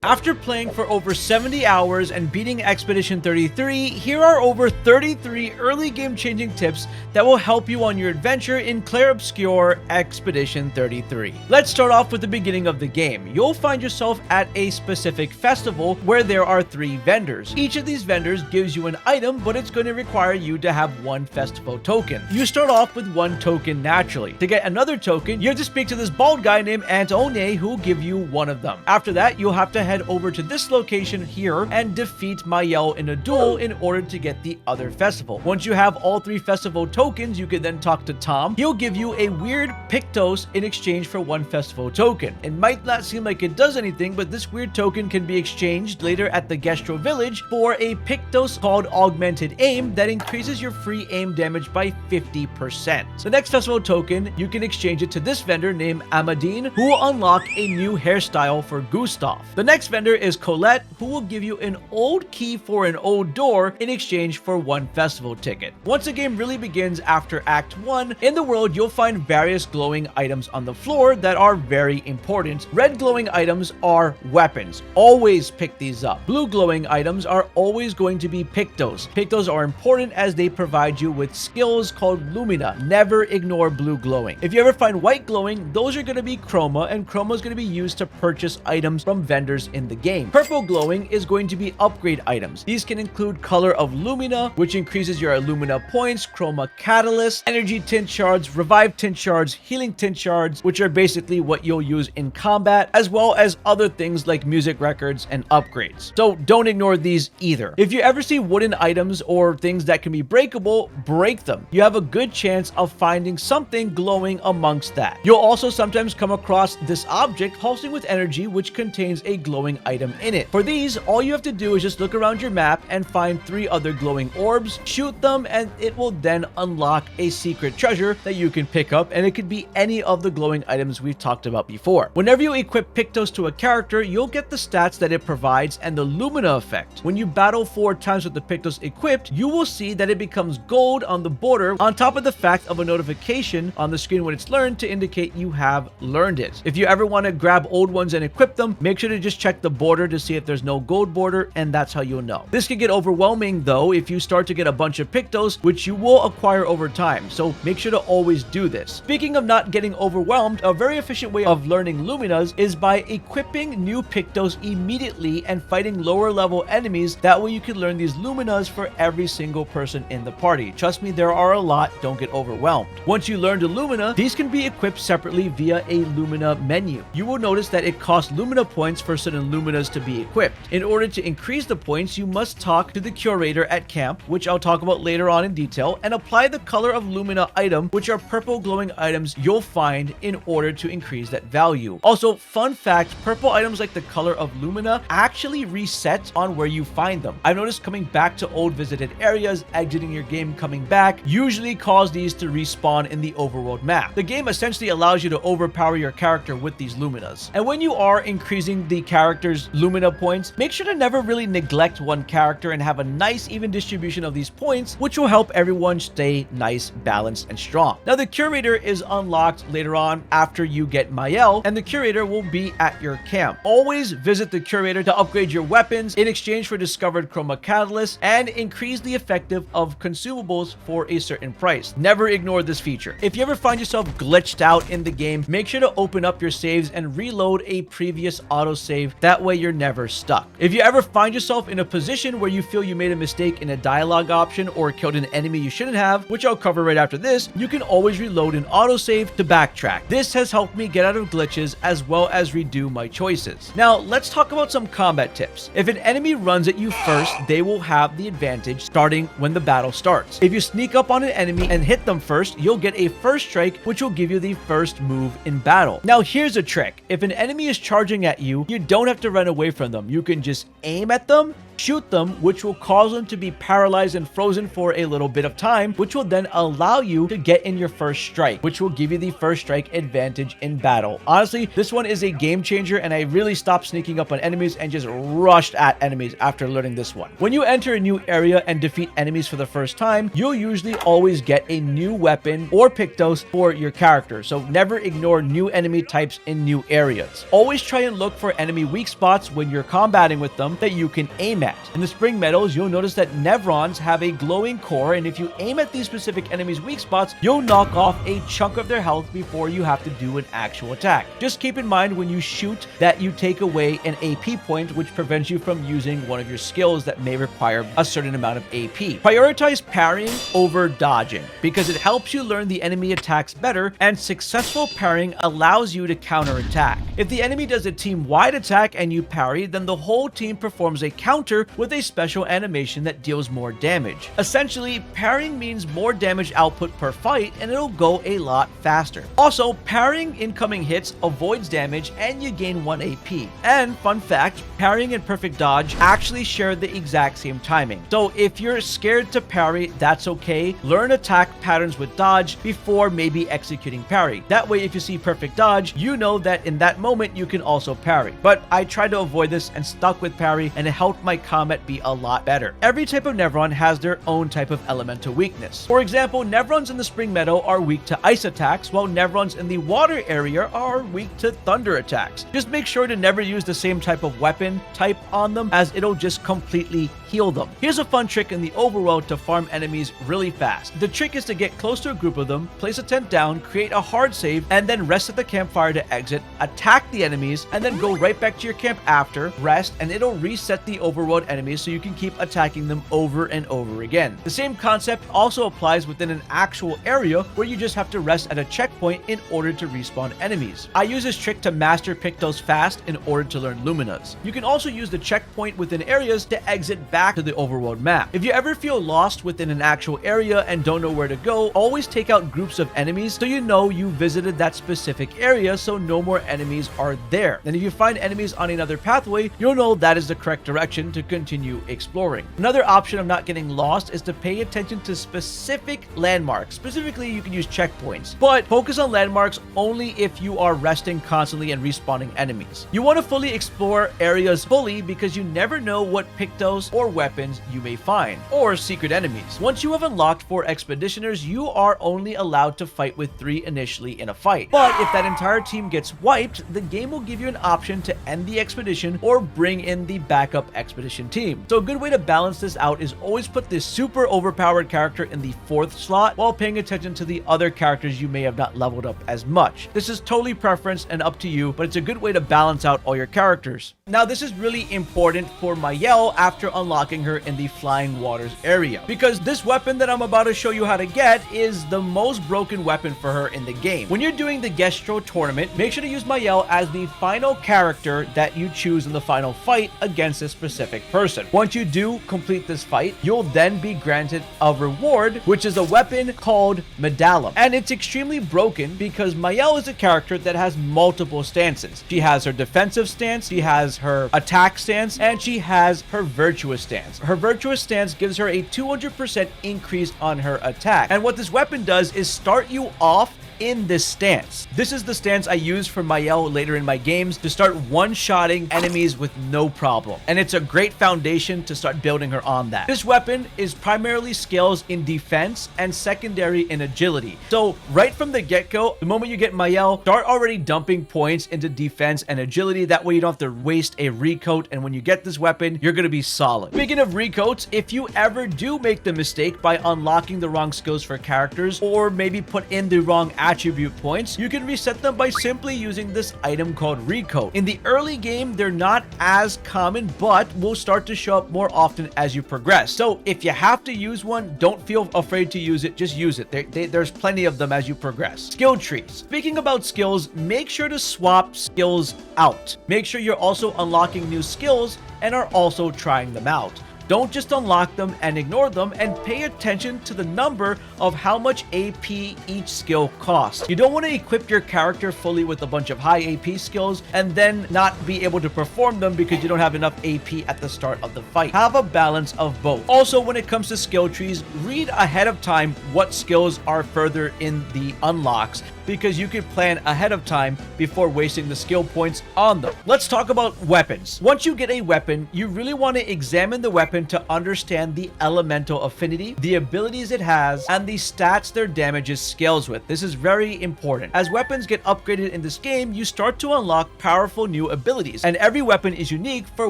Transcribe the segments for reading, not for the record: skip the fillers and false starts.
After playing for over 70 hours and beating Expedition 33, here are over 33 early game changing tips that will help you on your adventure in Clair Obscur Expedition 33. Let's start off with the beginning of the game. You'll find yourself at a specific festival where there are 3 vendors. Each of these vendors gives you an item, but it's going to require you to have 1 festival token. You start off with 1 token naturally. To get another token, you have to speak to this bald guy named Antone who will give you 1 of them. After that, you'll have to head over to this location here and defeat Maelle in a duel in order to get the other festival. Once you have all 3 festival tokens, you can then talk to Tom. He'll give you a weird Pictos in exchange for 1 festival token. It might not seem like it does anything, but this weird token can be exchanged later at the Gestral village for a Pictos called Augmented Aim that increases your free aim damage by 50%. The next festival token, you can exchange it to this vendor named Amadine, who will unlock a new hairstyle for Gustav. The next vendor is Colette, who will give you an old key for an old door in exchange for 1 festival ticket. Once the game really begins after Act 1, in the world you'll find various glowing items on the floor that are very important. Red glowing items are weapons. Always pick these up. Blue glowing items are always going to be Pictos. Pictos are important as they provide you with skills called Lumina. Never ignore blue glowing. If you ever find white glowing, those are going to be Chroma, and Chroma is going to be used to purchase items from vendors in the game. Purple glowing is going to be upgrade items. These can include Color of Lumina, which increases your Lumina points, Chroma Catalyst, Energy Tint Shards, Revive Tint Shards, Healing Tint Shards, which are basically what you'll use in combat, as well as other things like music records and upgrades. So don't ignore these either. If you ever see wooden items or things that can be breakable, break them. You have a good chance of finding something glowing amongst that. You'll also sometimes come across this object pulsing with energy, which contains a glowing item in it. For these, all you have to do is just look around your map and find 3 other glowing orbs, shoot them, and it will then unlock a secret treasure that you can pick up, and it could be any of the glowing items we've talked about before. Whenever you equip Pictos to a character, you'll get the stats that it provides and the Lumina effect. When you battle 4 times with the Pictos equipped, you will see that it becomes gold on the border on top of the fact of a notification on the screen when it's learned to indicate you have learned it. If you ever want to grab old ones and equip them, make sure to just check the border to see if there's no gold border, and that's how you'll know. This can get overwhelming though if you start to get a bunch of Pictos, which you will acquire over time, so make sure to always do this. Speaking of not getting overwhelmed, a very efficient way of learning Luminas is by equipping new Pictos immediately and fighting lower level enemies. That way you can learn these Luminas for every single person in the party. Trust me, there are a lot, don't get overwhelmed. Once you learn the Lumina, these can be equipped separately via a Lumina menu. You will notice that it costs Lumina points for certain Luminas to be equipped. In order to increase the points, you must talk to the Curator at camp, which I'll talk about later on in detail, and apply the Color of Lumina item, which are purple glowing items you'll find in order to increase that value. Also, fun fact, purple items like the Color of Lumina actually reset on where you find them. I've noticed coming back to old visited areas, exiting your game, coming back, usually cause these to respawn in the overworld map. The game essentially allows you to overpower your character with these Luminas. And when you are increasing the character's Lumina points, make sure to never really neglect one character and have a nice even distribution of these points, which will help everyone stay nice, balanced, and strong. Now, the Curator is unlocked later on after you get Maelle, and the Curator will be at your camp. Always visit the Curator to upgrade your weapons in exchange for discovered Chroma Catalyst and increase the effective of consumables for a certain price. Never ignore this feature. If you ever find yourself glitched out in the game, make sure to open up your saves and reload a previous autosave. That way you're never stuck. If you ever find yourself in a position where you feel you made a mistake in a dialogue option or killed an enemy you shouldn't have, which I'll cover right after this, you can always reload an autosave to backtrack. This has helped me get out of glitches as well as redo my choices. Now, let's talk about some combat tips. If an enemy runs at you first, they will have the advantage starting when the battle starts. If you sneak up on an enemy and hit them first, you'll get a first strike, which will give you the first move in battle. Now, here's a trick. If an enemy is charging at you, you don't have to run away from them. You can just aim at them shoot them, which will cause them to be paralyzed and frozen for a little bit of time, which will then allow you to get in your first strike, which will give you the first strike advantage in battle. Honestly, this one is a game changer, and I really stopped sneaking up on enemies and just rushed at enemies after learning this one. When you enter a new area and defeat enemies for the first time, you'll usually always get a new weapon or Pictos for your character, so never ignore new enemy types in new areas. Always try and look for enemy weak spots when you're combating with them that you can aim at. In the Spring Meadows, you'll notice that Nevrons have a glowing core, and if you aim at these specific enemies' weak spots, you'll knock off a chunk of their health before you have to do an actual attack. Just keep in mind when you shoot that you take away an AP point, which prevents you from using one of your skills that may require a certain amount of AP. Prioritize parrying over dodging because it helps you learn the enemy attacks better, and successful parrying allows you to counterattack. If the enemy does a team-wide attack and you parry, then the whole team performs a counter with a special animation that deals more damage. Essentially, parrying means more damage output per fight, and it'll go a lot faster. Also, parrying incoming hits avoids damage and you gain 1 AP. And fun fact, parrying and perfect dodge actually share the exact same timing. So if you're scared to parry, that's okay. Learn attack patterns with dodge before maybe executing parry. That way, if you see perfect dodge, you know that in that moment you can also parry. But I tried to avoid this and stuck with parry, and it helped my combat be a lot better. Every type of Nevron has their own type of elemental weakness. For example, Nevrons in the Spring Meadow are weak to ice attacks, while Nevrons in the water area are weak to thunder attacks. Just make sure to never use the same type of weapon type on them, as it'll just completely heal them. Here's a fun trick in the overworld to farm enemies really fast. The trick is to get close to a group of them, place a tent down, create a hard save, and then rest at the campfire to exit, attack the enemies, and then go right back to your camp after, rest, and it'll reset the overworld enemies so you can keep attacking them over and over again. The same concept also applies within an actual area where you just have to rest at a checkpoint in order to respawn enemies. I use this trick to master Pictos fast in order to learn Luminas. You can also use the checkpoint within areas to exit back to the overworld map. If you ever feel lost within an actual area and don't know where to go, always take out groups of enemies so you know you visited that specific area, so no more enemies are there. And if you find enemies on another pathway, you'll know that is the correct direction to continue exploring. Another option of not getting lost is to pay attention to specific landmarks. Specifically, you can use checkpoints, but focus on landmarks only if you are resting constantly and respawning enemies. You want to fully explore areas fully because you never know what Pictos or weapons you may find, or secret enemies. Once you have unlocked 4 expeditioners, you are only allowed to fight with 3 initially in a fight. But if that entire team gets wiped, the game will give you an option to end the expedition or bring in the backup expedition team. So a good way to balance this out is always put this super overpowered character in the 4th slot while paying attention to the other characters you may have not leveled up as much. This is totally preference and up to you, but it's a good way to balance out all your characters. Now, this is really important for Maelle after unlocking her in the Flying Waters area, because this weapon that I'm about to show you how to get is the most broken weapon for her in the game. When you're doing the Gestral tournament, make sure to use Maelle as the final character that you choose in the final fight against a specific person. Once you do complete this fight, you'll then be granted a reward, which is a weapon called Medallum. And it's extremely broken because Maelle is a character that has multiple stances. She has her defensive stance, she has her attack stance, and she has her virtuous stance. Her virtuous stance gives her a 200% increase on her attack. And what this weapon does is start you off in this stance. This is the stance I use for Maelle later in my games to start one-shotting enemies with no problem. And it's a great foundation to start building her on that. This weapon is primarily scales in defense and secondary in agility. So right from the get-go, the moment you get Maelle, start already dumping points into defense and agility. That way you don't have to waste a recoat, and when you get this weapon, you're going to be solid. Speaking of recoats, if you ever do make the mistake by unlocking the wrong skills for characters, or maybe put in the wrong attribute points, you can reset them by simply using this item called Recoat. In the early game, they're not as common, but will start to show up more often as you progress. So if you have to use one, don't feel afraid to use it, just use it. There's plenty of them as you progress. Skill trees. Speaking about skills, make sure to swap skills out. Make sure you're also unlocking new skills and are also trying them out. Don't just unlock them and ignore them, and pay attention to the number of how much AP each skill costs. You don't want to equip your character fully with a bunch of high AP skills and then not be able to perform them because you don't have enough AP at the start of the fight. Have a balance of both. Also, when it comes to skill trees, read ahead of time what skills are further in the unlocks, because you can plan ahead of time before wasting the skill points on them. Let's talk about weapons. Once you get a weapon, you really want to examine the weapon to understand the elemental affinity, the abilities it has, and the stats their damages scales with. This is very important. As weapons get upgraded in this game, you start to unlock powerful new abilities, and every weapon is unique for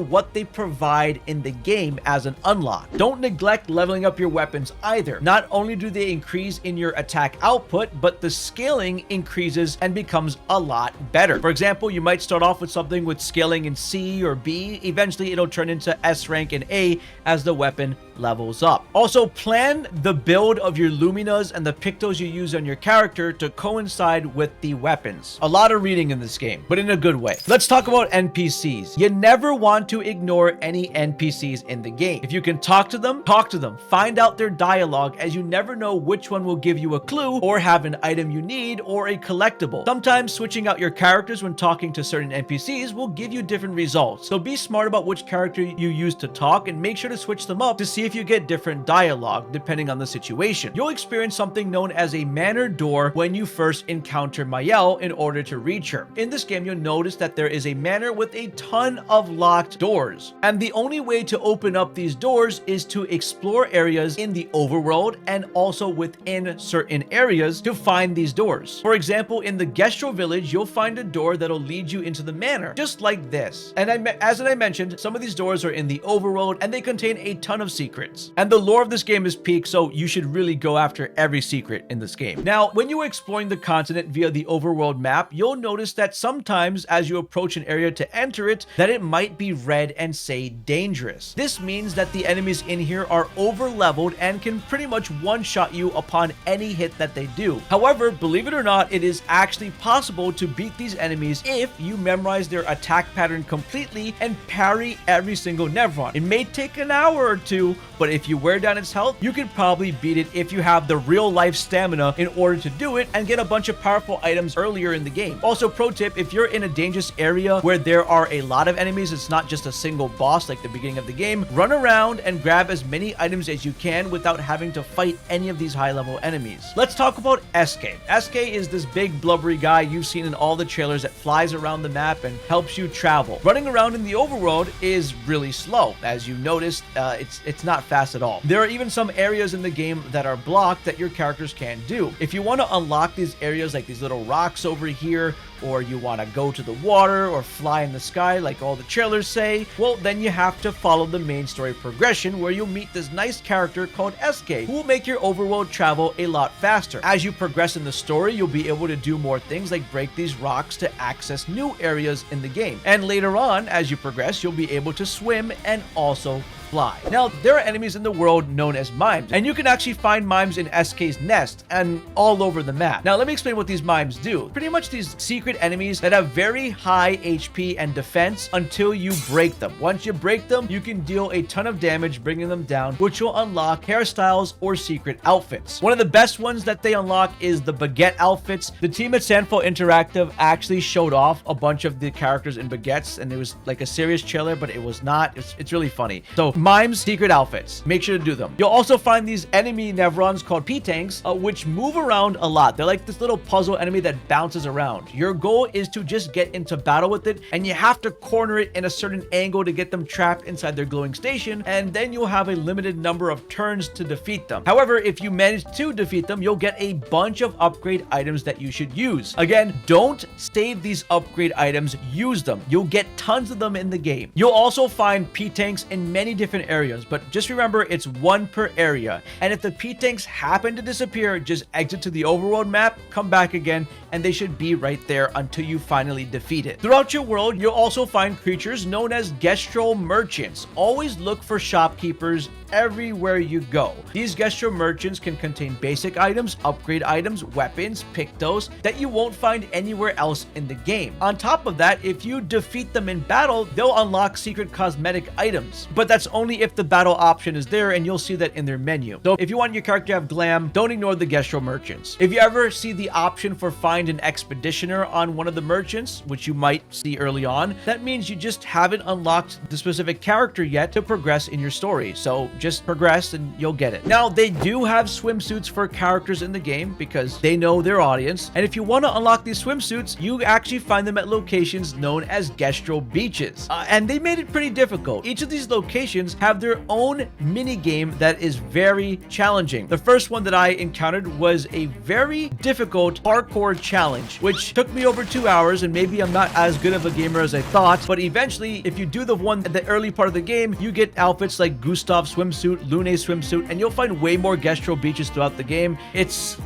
what they provide in the game as an unlock. Don't neglect leveling up your weapons either. Not only do they increase in your attack output, but the scaling increases and becomes a lot better. For example, you might start off with something with scaling in C or B. Eventually, it'll turn into S rank and A as the weapon levels up. Also, plan the build of your Luminas and the Pictos you use on your character to coincide with the weapons. A lot of reading in this game, but in a good way. Let's talk about NPCs. You never want to ignore any NPCs in the game. If you can talk to them, talk to them. Find out their dialogue, as you never know which one will give you a clue or have an item you need or a collectible. Sometimes switching out your characters when talking to certain NPCs will give you different results. So be smart about which character you use to talk and make sure to switch them up to see if you get different dialogue depending on the situation. You'll experience something known as a Manor Door when you first encounter Maelle in order to reach her. In this game, you'll notice that there is a manor with a ton of locked doors, and the only way to open up these doors is to explore areas in the overworld and also within certain areas to find these doors. For example, in the Gestral village, you'll find a door that'll lead you into the manor, just like this. And as I mentioned, some of these doors are in the overworld and they contain a ton of secrets. And the lore of this game is peak, so you should really go after every secret in this game. Now, when you are exploring the continent via the overworld map, you'll notice that sometimes as you approach an area to enter it, that it might be red and say dangerous. This means that the enemies in here are over leveled and can pretty much one-shot you upon any hit that they do. However, believe it or not, it is actually possible to beat these enemies if you memorize their attack pattern completely and parry every single Nevron. It may take an hour or two, but if you wear down its health, you can probably beat it if you have the real life stamina in order to do it and get a bunch of powerful items earlier in the game. Also, pro tip, if you're in a dangerous area where there are a lot of enemies, it's not just a single boss like the beginning of the game, run around and grab as many items as you can without having to fight any of these high level enemies. Let's talk about Esquie. Esquie is this big blubbery guy you've seen in all the trailers that flies around the map and helps you travel. Running around in the overworld is really slow. As you noticed, it's not fast at all. There are even some areas in the game that are blocked that your characters can't do. If you want to unlock these areas like these little rocks over here, or you want to go to the water or fly in the sky like all the trailers say, well, then you have to follow the main story progression where you'll meet this nice character called Esquie who will make your overworld travel a lot faster. As you progress in the story, you'll be able to do more things like break these rocks to access new areas in the game. And later on, as you progress, you'll be able to swim and also fly. Now, there are enemies in the world known as Mimes, and you can actually find Mimes in Esquie's nest and all over the map. Now, let me explain what these Mimes do. Pretty much these secret enemies that have very high HP and defense until you break them. Once you break them, you can deal a ton of damage bringing them down, which will unlock hairstyles or secret outfits. One of the best ones that they unlock is the baguette outfits. The team at Sandfall Interactive actually showed off a bunch of the characters in baguettes, and it was like a serious trailer, but it was not. It's really funny. So Mimes secret outfits, make sure to do them. You'll also find these enemy Nevrons called Petanks, which move around a lot. They're like this little puzzle enemy that bounces around. Your goal is to just get into battle with it, and you have to corner it in a certain angle to get them trapped inside their glowing station, and then you'll have a limited number of turns to defeat them. However, if you manage to defeat them, you'll get a bunch of upgrade items that you should use. Again, don't save these upgrade items, use them. You'll get tons of them in the game. You'll also find Petanks in many different areas, but just remember it's one per area, and if the Petanks happen to disappear, just exit to the overworld map, come back again, and they should be right there until you finally defeat it. Throughout your world, you'll also find creatures known as Gestral merchants. Always look for shopkeepers everywhere you go. These Gestral merchants can contain basic items, upgrade items, weapons, Pictos that you won't find anywhere else in the game. On top of that, if you defeat them in battle, they'll unlock secret cosmetic items. But that's only if the battle option is there, and you'll see that in their menu. So if you want your character to have glam, don't ignore the Gestral merchants. If you ever see the option for find an expeditioner on one of the merchants, which you might see early on, that means you just haven't unlocked the specific character yet to progress in your story. So just progress and you'll get it. Now, they do have swimsuits for characters in the game because they know their audience. And if you want to unlock these swimsuits, you actually find them at locations known as Gestral beaches. And they made it pretty difficult. Each of these locations have their own mini game that is very challenging. The first one that I encountered was a very difficult parkour challenge, which took me over 2 hours, and maybe I'm not as good of a gamer as I thought, but eventually, if you do the one at the early part of the game, you get outfits like Gustav's swimsuit, Lune's swimsuit, and you'll find way more Gestral beaches throughout the game. It's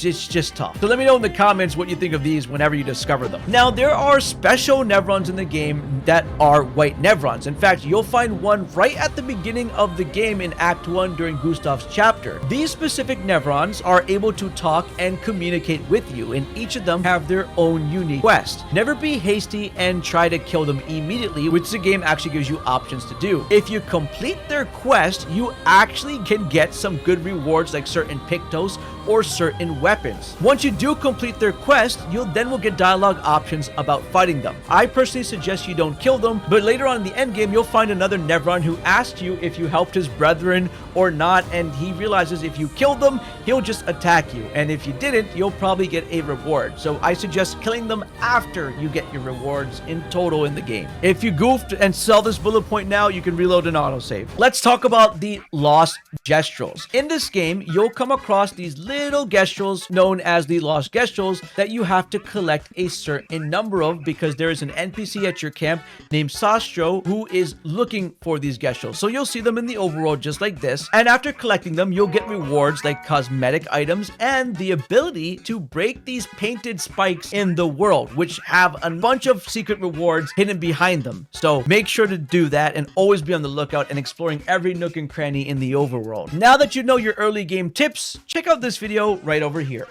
just tough. So let me know in the comments what you think of these whenever you discover them. Now, there are special Nevrons in the game that are white Nevrons. In fact, you'll find one right at the beginning of the game in Act 1 during Gustav's chapter. These specific Nevrons are able to talk and communicate with you, and each of them have their own unique quest. Never be hasty and try to kill them immediately, which the game actually gives you options to do. If you complete their quest, you actually can get some good rewards like certain Pictos or certain weapons. Once you do complete their quest, you'll get dialogue options about fighting them. I personally suggest you don't kill them, but later on in the endgame, you'll find another Nevron who asks you if you helped his brethren or not, and he realizes if you killed them, he'll just attack you, and if you didn't, you'll probably get a reward. So I suggest killing them after you get your rewards in total in the game. If you goofed and sell this bullet point now, you can reload an autosave. Let's talk about the Lost Gestrals. In this game, you'll come across these little Gestrals known as the Lost Gestrals that you have to collect a certain number of because there is an NPC at your camp named Sastro who is looking for these Gestrals. So you'll see them in the overworld just like this, and after collecting them, you'll get rewards like cosmetic items and the ability to break these painted spikes in the world, which have a bunch of secret rewards hidden behind them. So make sure to do that and always be on the lookout and exploring every nook and cranny in the overworld. Now that you know your early game tips, check out this video right over here.